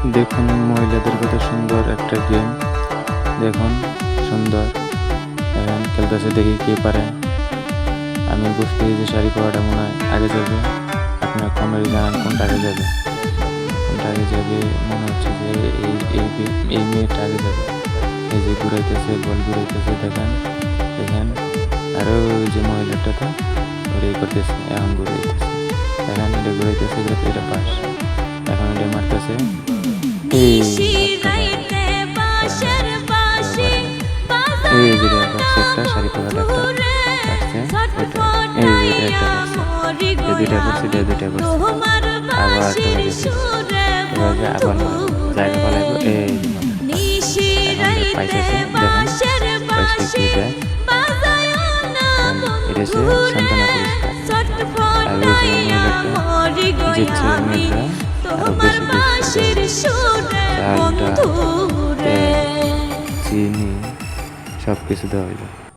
দেখুন মহিলাদের কত সুন্দর একটা গেম, দেখুন সুন্দর এখন খেলতেছে, দেখি কে পারে। আমি বুঝতেছি যে শাড়ি পরাটা মনে হয় আগে যাবে। আপনার কমেন্টে জানান কোনটা আগে যাবে, কোনটা আগে যাবে। মনে হচ্ছে যে এই মেয়েটা আগে যাবে। এই যে ঘুরাইতেছে, বল ঘুরাইতেছে, দেখেন দেখেন। আরও ওই যে মহিলাটা তো ওটাই করতেছে, এখন ঘুরাইতেছে, এখন এটা ঘুরাইতেছে, এটা পাশ। এখন এটা মারতেছে, এই যেটা একটা শাড়ি পরাটা একটা পারছে, এই যে এটা একটা পারছে, এই দুইটা করছে, এটা দুইটা করছে। আবার এবার যে আবার জায়গা পালাইব, এই এখন পাইতেছে, দেখেন পাইছে কি দেয়। এটা হচ্ছে সান্ত্বনা পুরস্কার। আর এই যে মহিলাটা জিতছে, মেয়েটা আরো বেশি চালটা, চিনি সব কিছু দেওয়া হইল।